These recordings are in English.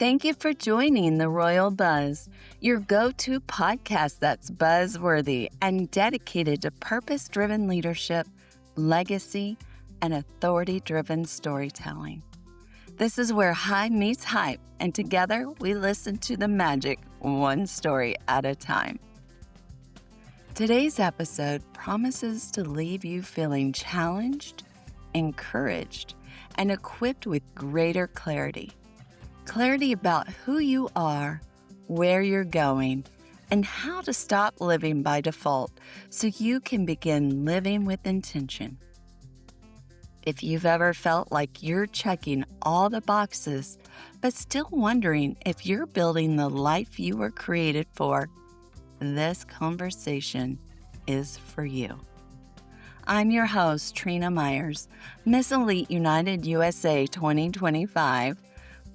Thank you for joining the Royal Buzz, your go-to podcast that's buzzworthy and dedicated to purpose-driven leadership, legacy, and authority-driven storytelling. This is where high meets hype, and together we listen to the magic one story at a time. Today's episode promises to leave you feeling challenged, encouraged, and equipped with greater clarity. Clarity about who you are, where you're going, and how to stop living by default so you can begin living with intention. If you've ever felt like you're checking all the boxes, but still wondering if you're building the life you were created for, this conversation is for you. I'm your host, Trena Myers, Miss Elite United USA 2025,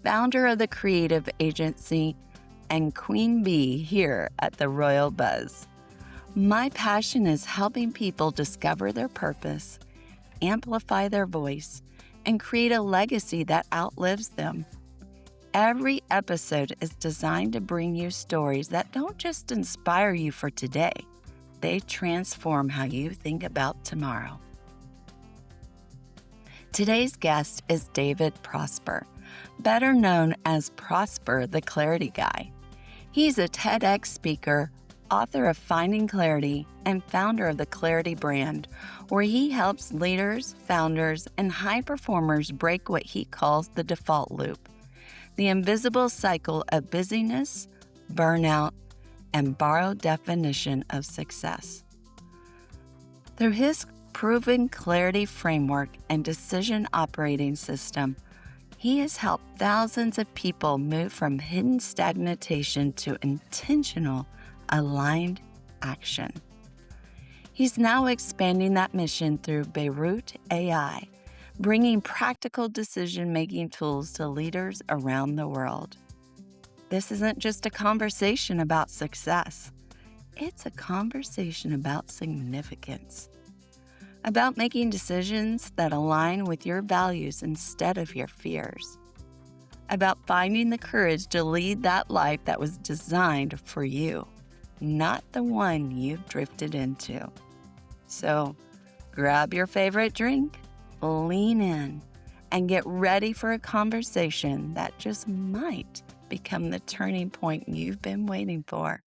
founder of the creative agency, and Queen Bee here at the Royal Buzz. My passion is helping people discover their purpose, amplify their voice, and create a legacy that outlives them. Every episode is designed to bring you stories that don't just inspire you for today, they transform how you think about tomorrow. Today's guest is David Prosper, better known as Prosper the Clarity Guy. He's a TEDx speaker, author of Finding Clarity, and founder of the C.L.A.R.I.T.Y brand, where he helps leaders, founders, and high performers break what he calls the default loop, the invisible cycle of busyness, burnout, and borrowed definition of success. Through his proven clarity framework and decision operating system, he has helped thousands of people move from hidden stagnation to intentional, aligned action. He's now expanding that mission through Beirut AI, bringing practical decision-making tools to leaders around the world. This isn't just a conversation about success. It's a conversation about significance, about making decisions that align with your values instead of your fears, about finding the courage to lead that life that was designed for you, not the one you've drifted into. So grab your favorite drink, lean in, and get ready for a conversation that just might become the turning point you've been waiting for.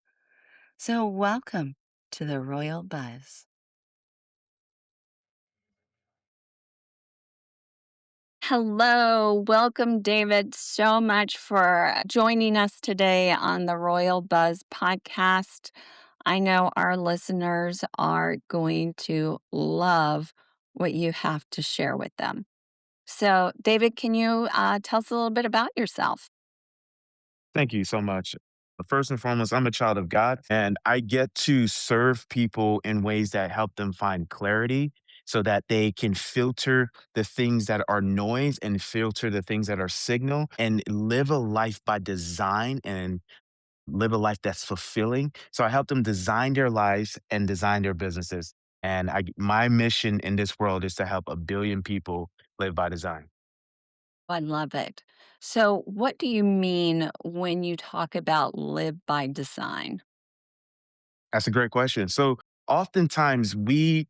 So welcome to the Royal Buzz. Hello, welcome, David, so much for joining us today on the Royal Buzz podcast. I know our listeners are going to love what you have to share with them. So, David, can you tell us a little bit about yourself? Thank you so much. First and foremost, I'm a child of God and I get to serve people in ways that help them find clarity so that they can filter the things that are noise and filter the things that are signal and live a life by design and live a life that's fulfilling. So I help them design their lives and design their businesses. And my mission in this world is to help 1 billion people live by design. I love it. So, what do you mean when you talk about live by design? That's a great question. So oftentimes when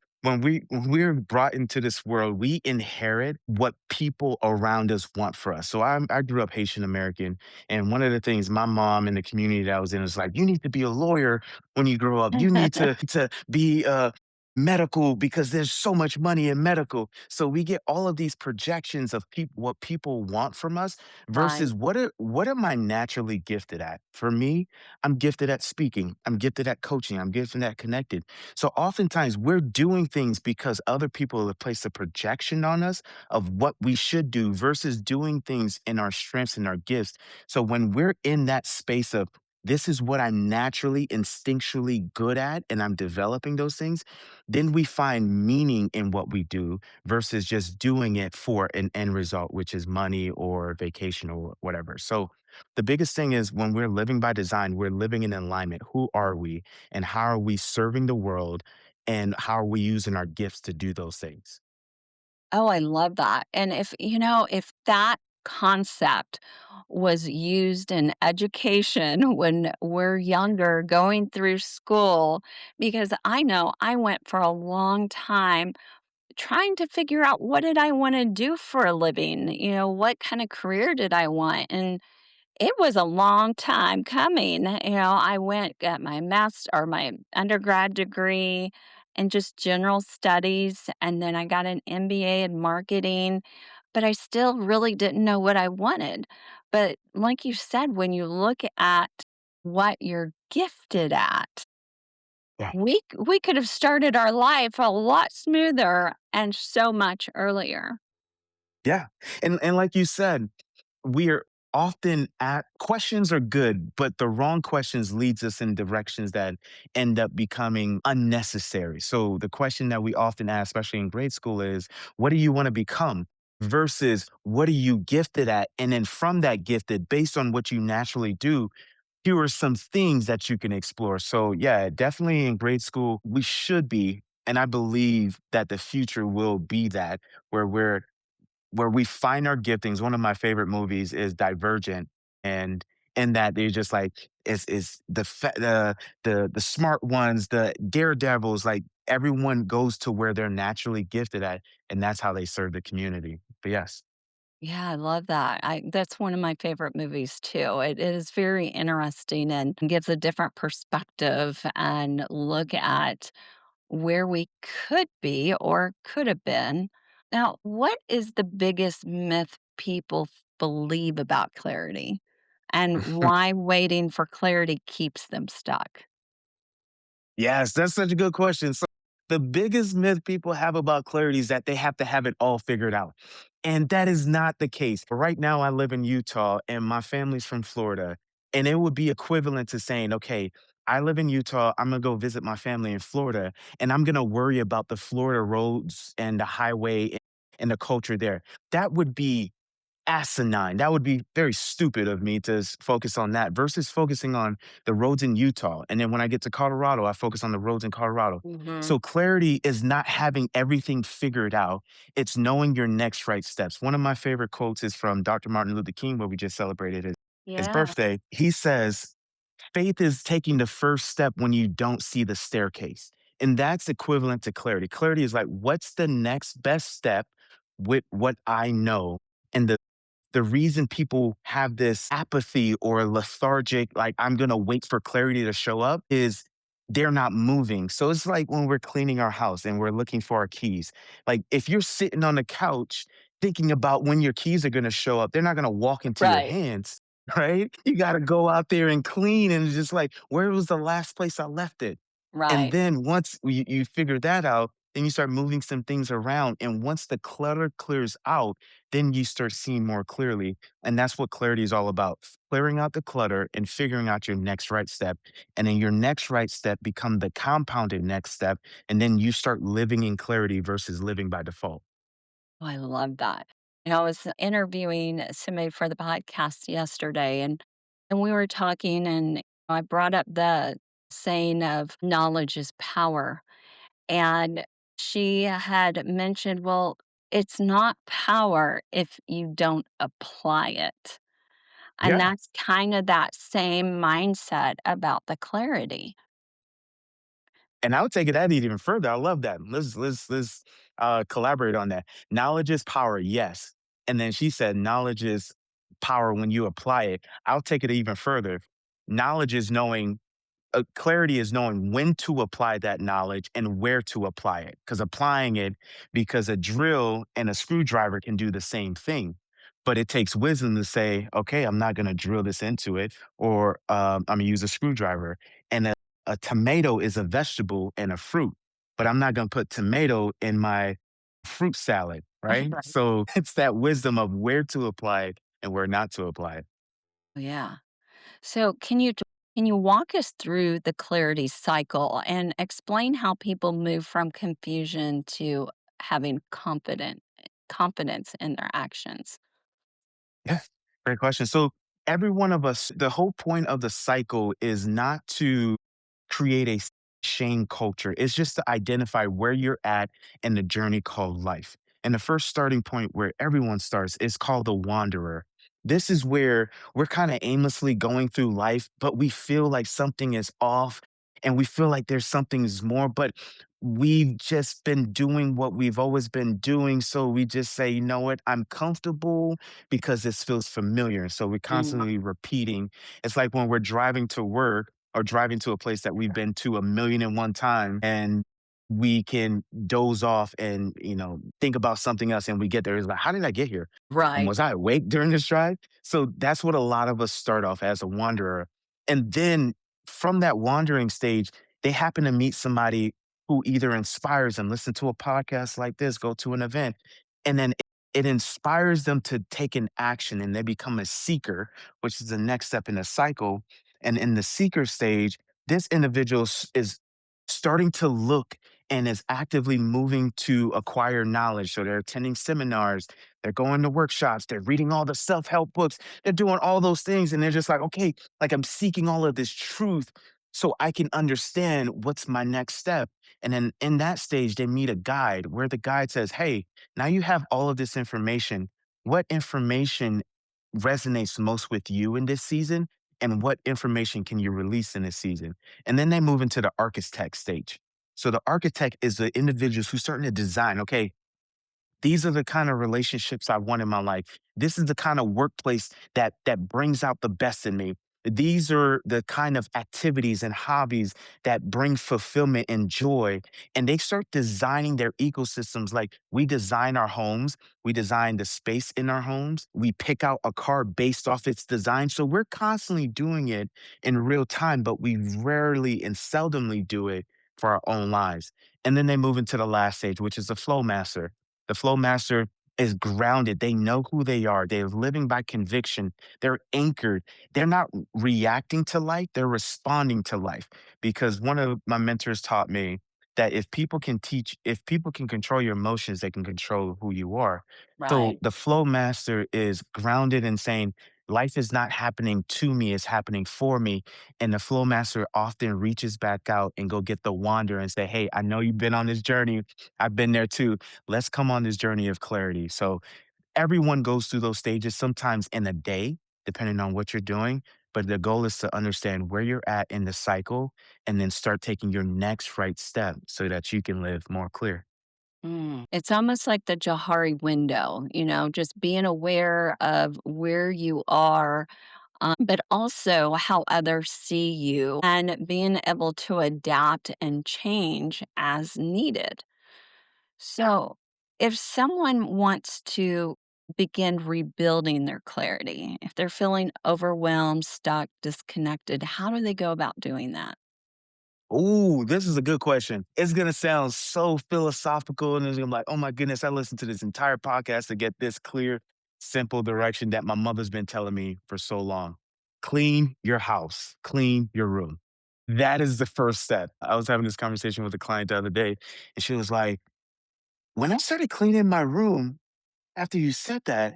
we're brought into this world, we inherit what people around us want for us. So I grew up Haitian American, and one of the things my mom in the community that I was in was like, you need to be a lawyer when you grow up. You need to be medical because there's so much money in medical. So we get all of these projections of people what people want from us Right. versus what am I naturally gifted at? For me, I'm gifted at speaking. I'm gifted at coaching. I'm gifted at connected. So oftentimes we're doing things because other people have placed a projection on us of what we should do versus doing things in our strengths and our gifts. So when we're in that space of this is what I'm naturally, instinctually good at, and I'm developing those things, then we find meaning in what we do versus just doing it for an end result, which is money or vacation or whatever. So the biggest thing is when we're living by design, we're living in alignment. Who are we and how are we serving the world and how are we using our gifts to do those things? Oh, I love that. And if that concept was used in education when we're younger going through school, because I know I went for a long time trying to figure out what did I want to do for a living? What kind of career did I want? And it was a long time coming. I went got my master or my undergrad degree in just general studies, and then I got an MBA in marketing, but I still really didn't know what I wanted. But like you said, when you look at what you're gifted at, Yeah. we could have started our life a lot smoother and so much earlier. Yeah. And like you said, we are often at questions are good, but the wrong questions leads us in directions that end up becoming unnecessary. So the question that we often ask, especially in grade school, is what do you want to become? Versus what are you gifted at? And then from that gifted, based on what you naturally do, here are some things that you can explore. So yeah, definitely in grade school, we should be, and I believe that the future will be that where we find our giftings. One of my favorite movies is Divergent, and in that they're just like is the smart ones, the daredevils, like everyone goes to where they're naturally gifted at, and that's how they serve the community. But yes. Yeah, I love that. That's one of my favorite movies too. It is very interesting and gives a different perspective and look at where we could be or could have been. Now, what is the biggest myth people believe about clarity and why waiting for clarity keeps them stuck? Yes, that's such a good question. So, the biggest myth people have about clarity is that they have to have it all figured out. And that is not the case. Right now, I live in Utah and my family's from Florida. And it would be equivalent to saying, okay, I live in Utah. I'm going to go visit my family in Florida and I'm going to worry about the Florida roads and the highway and the culture there. That would be asinine. That would be very stupid of me to focus on that versus focusing on the roads in Utah. And then when I get to Colorado, I focus on the roads in Colorado. Hmm. So clarity is not having everything figured out. It's knowing your next right steps. One of my favorite quotes is from Dr. Martin Luther King, where we just celebrated his Yeah. birthday. He says, faith is taking the first step when you don't see the staircase. And that's equivalent to clarity. Clarity is like, what's the next best step with what I know? And the reason people have this apathy or lethargic, like, I'm going to wait for clarity to show up, is they're not moving. So it's like when we're cleaning our house and we're looking for our keys. Like, if you're sitting on the couch thinking about when your keys are going to show up, they're not going to walk into your Right. hands, right? You got to go out there and clean and just like, where was the last place I left it? And Right. then once you figure that out, then you start moving some things around. And once the clutter clears out, then you start seeing more clearly. And that's what clarity is all about, clearing out the clutter and figuring out your next right step. And then your next right step become the compounded next step. And then you start living in clarity versus living by default. Oh, I love that. I was interviewing somebody for the podcast yesterday, and we were talking, and I brought up the saying of knowledge is power. And she had mentioned, well, it's not power if you don't apply it. And Yeah. that's kind of that same mindset about the clarity. And I'll take it that even further. I love that. Let's collaborate on that. Knowledge is power, yes. And then she said, knowledge is power when you apply it. I'll take it even further. Knowledge is knowing clarity is knowing when to apply that knowledge and where to apply it. Because applying it, because a drill and a screwdriver can do the same thing. But it takes wisdom to say, okay, I'm not going to drill this into it, or I'm going to use a screwdriver. And a tomato is a vegetable and a fruit, but I'm not going to put tomato in my fruit salad, right? Right. So it's that wisdom of where to apply it and where not to apply it. Yeah. So can you walk us through the clarity cycle and explain how people move from confusion to having confidence in their actions? Yeah, great question. So every one of us, the whole point of the cycle is not to create shame culture. It's just to identify where you're at in the journey called life. And the first starting point where everyone starts is called the wanderer. This is where we're kind of aimlessly going through life, but we feel like something is off and we feel like there's something's more, but we've just been doing what we've always been doing. So we just say, you know what, I'm comfortable because this feels familiar. So we're Mm. constantly repeating. It's like when we're driving to work or driving to a place that we've been to a million and one time and we can doze off and think about something else and we get there. It's like, how did I get here? Right. Was I awake during this drive? So that's what a lot of us start off as a wanderer. And then from that wandering stage, they happen to meet somebody who either inspires them, listen to a podcast like this, go to an event, and then it inspires them to take an action and they become a seeker, which is the next step in the cycle. And in the seeker stage, this individual is starting to look and is actively moving to acquire knowledge. So they're attending seminars, they're going to workshops, they're reading all the self help books, they're doing all those things. And they're just like, okay, like I'm seeking all of this truth so I can understand what's my next step. And then in that stage, they meet a guide where the guide says, hey, now you have all of this information. What information resonates most with you in this season? And what information can you release in this season? And then they move into the architect stage. So the architect is the individuals who's starting to design, okay, these are the kind of relationships I want in my life. This is the kind of workplace that brings out the best in me. These are the kind of activities and hobbies that bring fulfillment and joy. And they start designing their ecosystems. Like we design our homes, we design the space in our homes, we pick out a car based off its design. So we're constantly doing it in real time, but we rarely and seldomly do it for our own lives. And then they move into the last stage, which is the flow master. The flow master is grounded. They know who they are. They're living by conviction. They're anchored. They're not reacting to life, they're responding to life. Because one of my mentors taught me that if people can control your emotions, they can control who you are. So Right. the flow master is grounded in saying, life is not happening to me, it's happening for me. And the flow master often reaches back out and go get the wander and say, hey, I know you've been on this journey. I've been there too. Let's come on this journey of clarity. So everyone goes through those stages sometimes in a day, depending on what you're doing. But the goal is to understand where you're at in the cycle and then start taking your next right step so that you can live more clear. It's almost like the Johari window, just being aware of where you are, but also how others see you and being able to adapt and change as needed. So, if someone wants to begin rebuilding their clarity, if they're feeling overwhelmed, stuck, disconnected, how do they go about doing that? Ooh, this is a good question. It's gonna sound so philosophical, and it's gonna be like, oh my goodness, I listened to this entire podcast to get this clear, simple direction that my mother's been telling me for so long. Clean your house, clean your room. That is the first step. I was having this conversation with a client the other day, and she was like, when I started cleaning my room after you said that,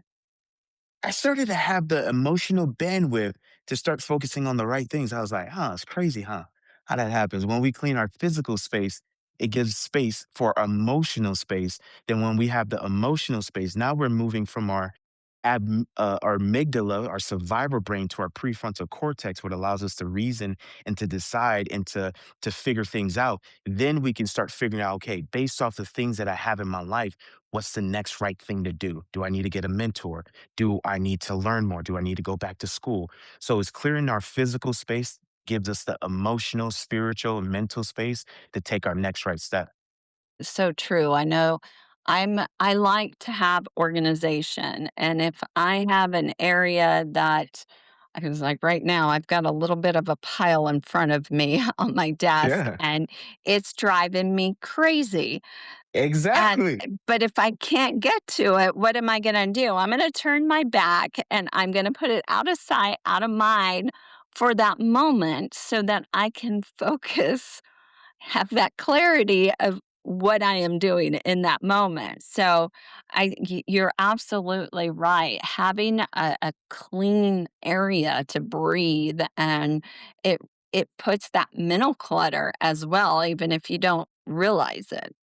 I started to have the emotional bandwidth to start focusing on the right things. I was like, huh, it's crazy, huh? How that happens. When we clean our physical space, it gives space for emotional space. Then when we have the emotional space, now we're moving from our amygdala, our survivor brain, to our prefrontal cortex, what allows us to reason and to decide and to figure things out. Then we can start figuring out, okay, based off the things that I have in my life, what's the next right thing to do? Do I need to get a mentor? Do I need to learn more? Do I need to go back to school? So it's clearing our physical space gives us the emotional, spiritual, and mental space to take our next right step. So true. I know I like to have organization, and if I have an area that I was like right now, I've got a little bit of a pile in front of me on my desk, Yeah, and it's driving me crazy. And exactly. but if I can't get to it, what am I gonna do? I'm gonna turn my back and I'm gonna put it out of sight, out of mind for that moment so that I can focus, have that clarity of what I am doing in that moment. So you're absolutely right. Having a clean area to breathe, and it it puts that mental clutter as well, even if you don't realize it.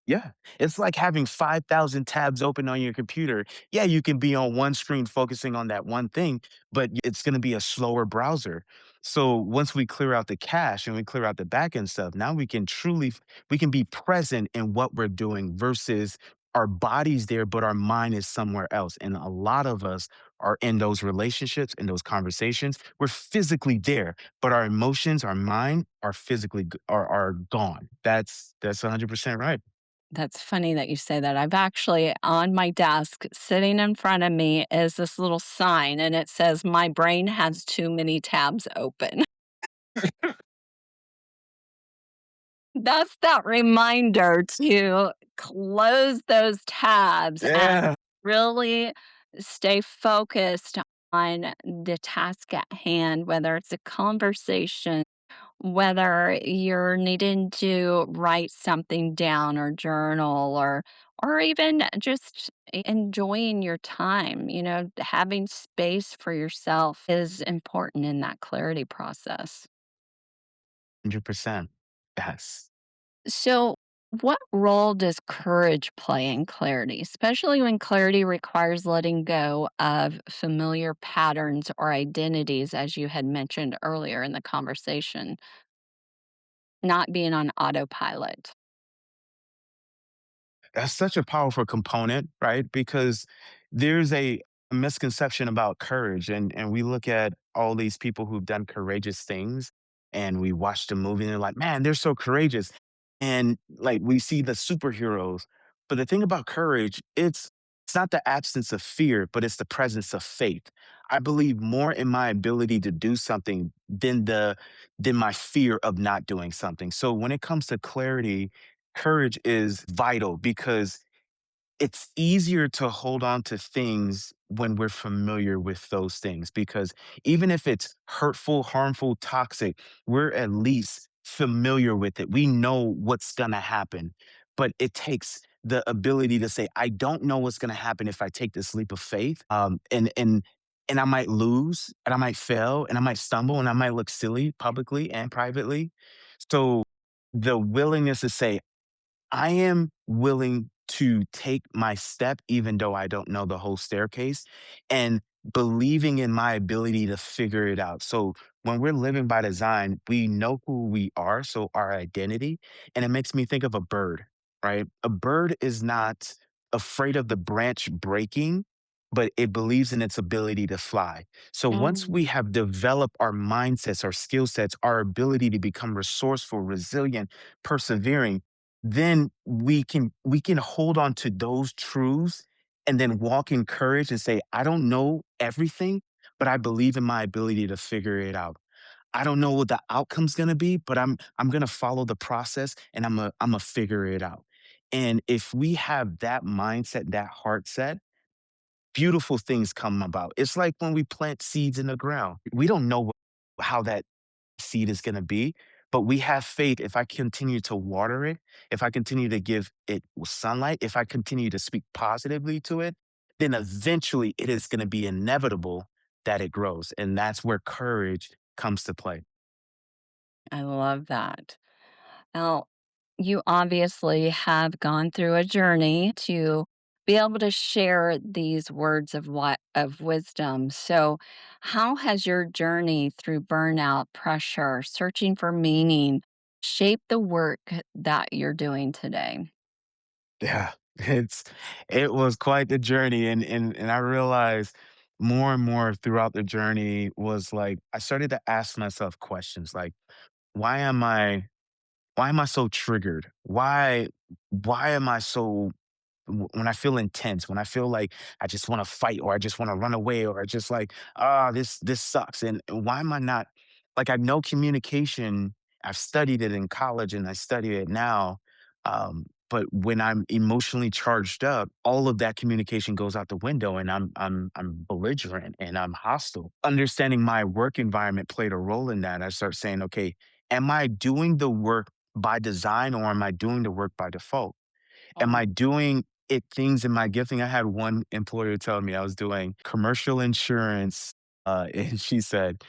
Yeah, it's like having 5,000 tabs open on your computer. Yeah, you can be on one screen focusing on that one thing, but it's going to be a slower browser. So once we clear out the cache and we clear out the backend stuff, now we can be present in what we're doing versus our body's there, but our mind is somewhere else. And a lot of us are in those relationships, in those conversations. We're physically there, but our emotions, our mind are are gone. That's 100% right. That's funny that you say that. I've actually on my desk, sitting in front of me is this little sign, and it says, "My brain has too many tabs open." That's that reminder to close those tabs and Yeah. really stay focused on the task at hand, whether it's a conversation, whether you're needing to write something down or journal or even just enjoying your time, having space for yourself is important in that clarity process. 100%. Yes. So, what role does courage play in clarity, especially when clarity requires letting go of familiar patterns or identities, as you had mentioned earlier in the conversation, not being on autopilot? That's such a powerful component, right? Because there's a misconception about courage, and we look at all these people who've done courageous things, and we watch the movie, and they're like, "Man, they're so courageous." And, like, we see the superheroes, but the thing about courage, it's not the absence of fear, but it's the presence of faith. I believe more in my ability to do something than my fear of not doing something. So when it comes to clarity, courage is vital because it's easier to hold on to things when we're familiar with those things because even if it's hurtful, harmful, toxic, we're at least familiar with it. We know what's going to happen. But it takes the ability to say, I don't know what's going to happen if I take this leap of faith. And I might lose and I might fail and I might stumble and I might look silly publicly and privately. So the willingness to say, I am willing to take my step, even though I don't know the whole staircase, and believing in my ability to figure it out. So when we're living by design, we know who we are, so our identity, and it makes me think of a bird, right? A bird is not afraid of the branch breaking, but it believes in its ability to fly. So once we Mm. have developed our mindsets, our skill sets, our ability to become resourceful, resilient, persevering, then we can hold on to those truths and then walk in courage and say, I don't know everything, but I believe in my ability to figure it out. I don't know what the outcome's gonna be, but I'm gonna follow the process and I'm a figure it out. And if we have that mindset, that heart set, beautiful things come about. It's like when we plant seeds in the ground. We don't know how that seed is going to be. But we have faith if I continue to water it, if I continue to give it sunlight, if I continue to speak positively to it, then eventually it is going to be inevitable that it grows. And that's where courage comes to play. I love that. Now, you obviously have gone through a journey to be able to share these words of wisdom. So, how has your journey through burnout, pressure, searching for meaning shaped the work that you're doing today? Yeah, it was quite the journey, and I realized more and more throughout the journey was like I started to ask myself questions like, why am I why am I so triggered? Why am I so when I feel intense, when I feel like I just want to fight or I just want to run away or I just like, this sucks. And why am I not like I know communication, I've studied it in college and I study it now. But when I'm emotionally charged up, all of that communication goes out the window and I'm belligerent and I'm hostile. Understanding my work environment played a role in that. I start saying, okay, am I doing the work by design or am I doing the work by default? Am I doing it things in my gifting? I had one employer tell me I was doing commercial insurance, and she said,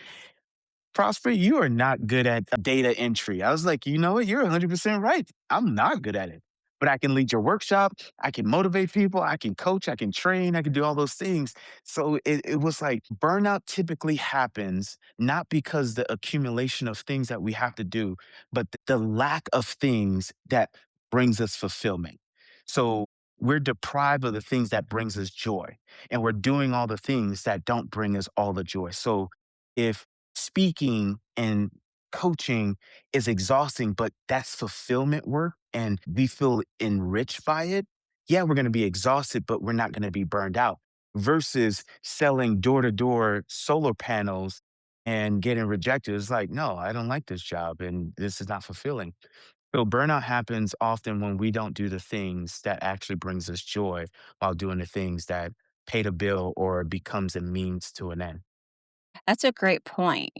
"Prosper, you are not good at data entry." I was like, "You know what? You're 100% right. I'm not good at it. but I can lead your workshop. I can motivate people. I can coach. I can train. I can do all those things. So it was like burnout typically happens not because the accumulation of things that we have to do, but the lack of things that brings us fulfillment. So we're deprived of the things that brings us joy, and we're doing all the things that don't bring us all the joy. So if speaking and coaching is exhausting, but that's fulfillment work and we feel enriched by it, yeah, we're going to be exhausted, but we're not going to be burned out versus selling door to door solar panels and getting rejected. It's like, no, I don't like this job and this is not fulfilling. So burnout happens often when we don't do the things that actually brings us joy while doing the things that pay the bill or becomes a means to an end. That's a great point.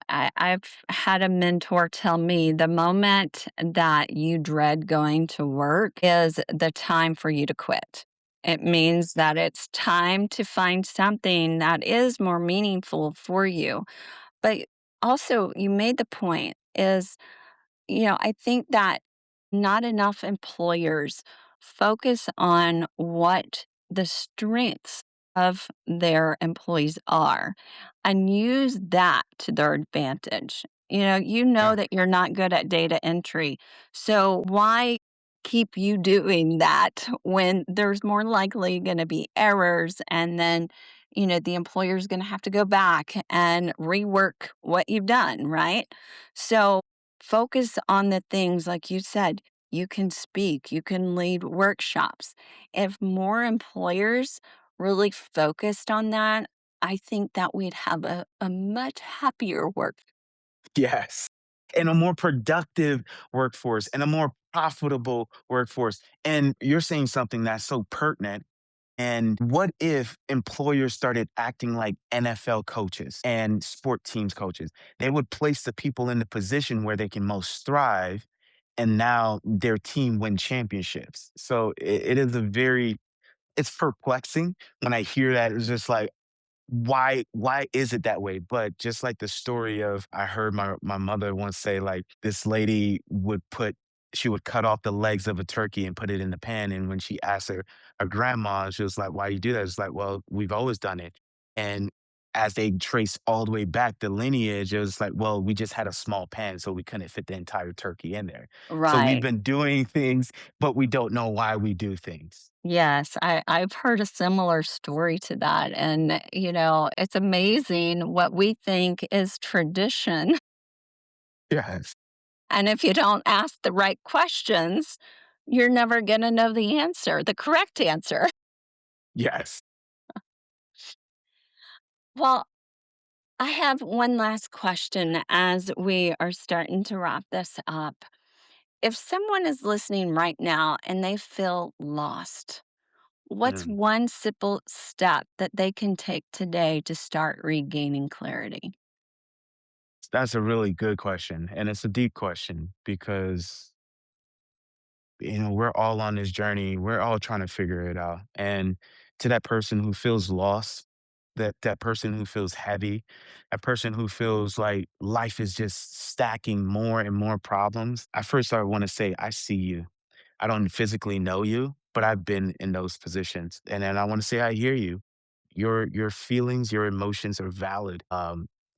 I've had a mentor tell me the moment that you dread going to work is the time for you to quit. It means that it's time to find something that is more meaningful for you. But also, you made the point is I think that not enough employers focus on what the strengths of their employees are and use that to their advantage. You know Yeah. that you're not good at data entry. So why keep you doing that when there's more likely going to be errors and then the employer's going to have to go back and rework what you've done, right? So focus on the things like you said, you can speak, you can lead workshops. If more employers really focused on that, I think that we'd have a much happier work. Yes. And a more productive workforce and a more profitable workforce. And you're saying something that's so pertinent. And what if employers started acting like NFL coaches and sport teams coaches? They would place the people in the position where they can most thrive. And now their team win championships. So it is it's perplexing when I hear that. It's just like, why is it that way? But just like the story of I heard my mother once say, like, this lady would she would cut off the legs of a turkey and put it in the pan. And when she asked her grandma, she was like, why you do that? It's like, well, we've always done it. And as they trace all the way back the lineage, it was like, well, we just had a small pan, so we couldn't fit the entire turkey in there. So we've Right. been doing things, but we don't know why we do things. Yes, I've heard a similar story to that. And, it's amazing what we think is tradition. Yes. And if you don't ask the right questions, you're never going to know the answer, the correct answer. Yes. Well, I have one last question as we are starting to wrap this up. If someone is listening right now and they feel lost, what's Mm. one simple step that they can take today to start regaining clarity? That's a really good question, and it's a deep question because, we're all on this journey. We're all trying to figure it out. And to that person who feels lost, that person who feels heavy, that person who feels like life is just stacking more and more problems, I want to say, I see you. I don't physically know you, but I've been in those positions. And then I want to say I hear you. Your feelings, your emotions are valid.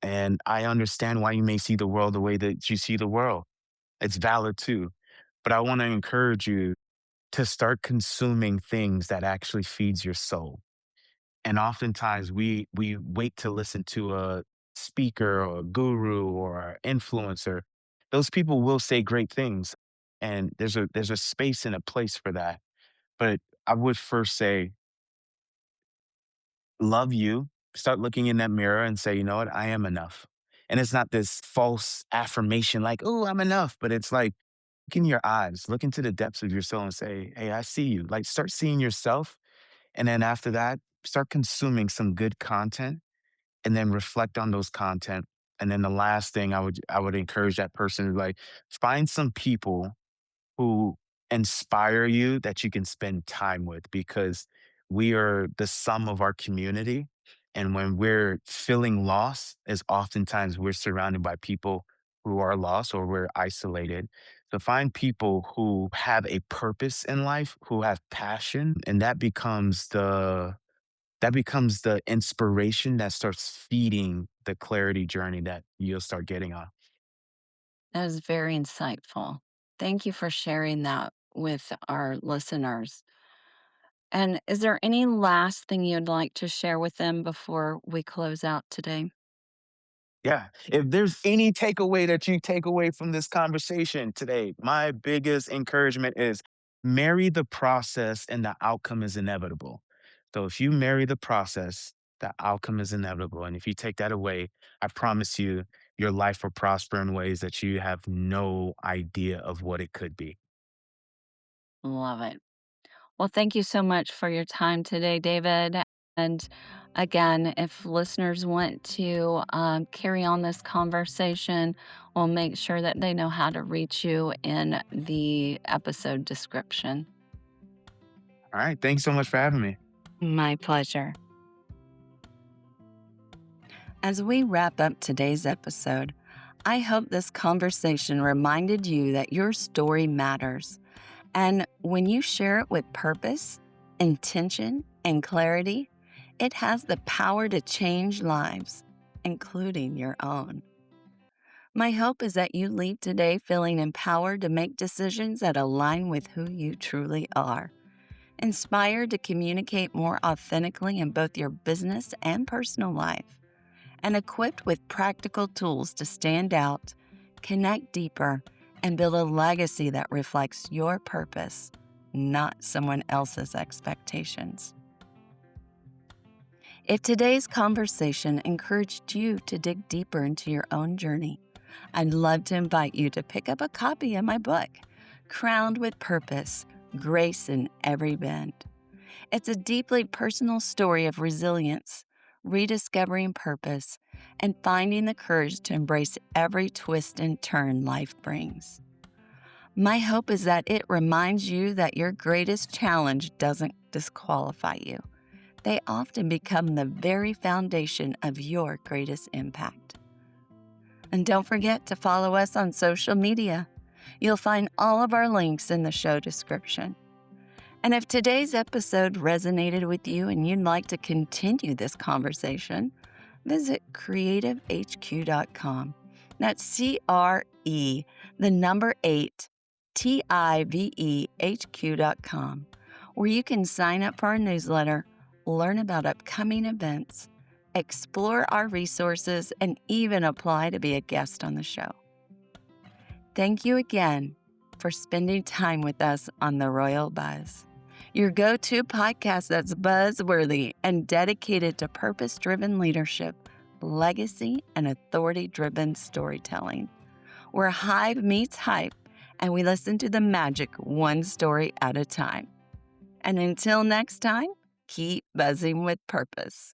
And I understand why you may see the world the way that you see the world. It's valid too. But I want to encourage you to start consuming things that actually feeds your soul. And oftentimes we wait to listen to a speaker or a guru or an influencer. Those people will say great things. And there's a space and a place for that. But I would first say, love you, start looking in that mirror and say, you know what, I am enough. And it's not this false affirmation like, oh, I'm enough, but it's like, look in your eyes, look into the depths of your soul and say, hey, I see you. Like, start seeing yourself. And then after that, start consuming some good content and then reflect on those content. And then the last thing I would encourage that person to, like, find some people who inspire you that you can spend time with because we are the sum of our community. And when we're feeling lost, is oftentimes we're surrounded by people who are lost or we're isolated. To find people who have a purpose in life, who have passion, and that becomes the inspiration that starts feeding the clarity journey that you'll start getting on. That was very insightful. Thank you for sharing that with our listeners. And is there any last thing you'd like to share with them before we close out today? Yeah. If there's any takeaway that you take away from this conversation today, my biggest encouragement is marry the process and the outcome is inevitable. So if you marry the process, the outcome is inevitable. And if you take that away, I promise you, your life will prosper in ways that you have no idea of what it could be. Love it. Well, thank you so much for your time today, David. And again, if listeners want to carry on this conversation, we'll make sure that they know how to reach you in the episode description. All right. Thanks so much for having me. My pleasure. As we wrap up today's episode, I hope this conversation reminded you that your story matters. And when you share it with purpose, intention, and clarity, it has the power to change lives, including your own. My hope is that you leave today feeling empowered to make decisions that align with who you truly are, inspired to communicate more authentically in both your business and personal life, and equipped with practical tools to stand out, connect deeper, and build a legacy that reflects your purpose, not someone else's expectations. If today's conversation encouraged you to dig deeper into your own journey, I'd love to invite you to pick up a copy of my book, Crowned with Purpose, Grace in Every Bend. It's a deeply personal story of resilience, rediscovering purpose, and finding the courage to embrace every twist and turn life brings. My hope is that it reminds you that your greatest challenge doesn't disqualify you. They often become the very foundation of your greatest impact. And don't forget to follow us on social media. You'll find all of our links in the show description. And if today's episode resonated with you and you'd like to continue this conversation, visit creativehq.com. That's CRE, the number 8, TIVEHQ.com, where you can sign up for our newsletter, learn about upcoming events, explore our resources, and even apply to be a guest on the show. Thank you again for spending time with us on The Royal Buzz, your go-to podcast that's buzzworthy and dedicated to purpose-driven leadership, legacy, and authority-driven storytelling, where Hive meets Hype, and we listen to the magic one story at a time. And until next time, keep buzzing with purpose.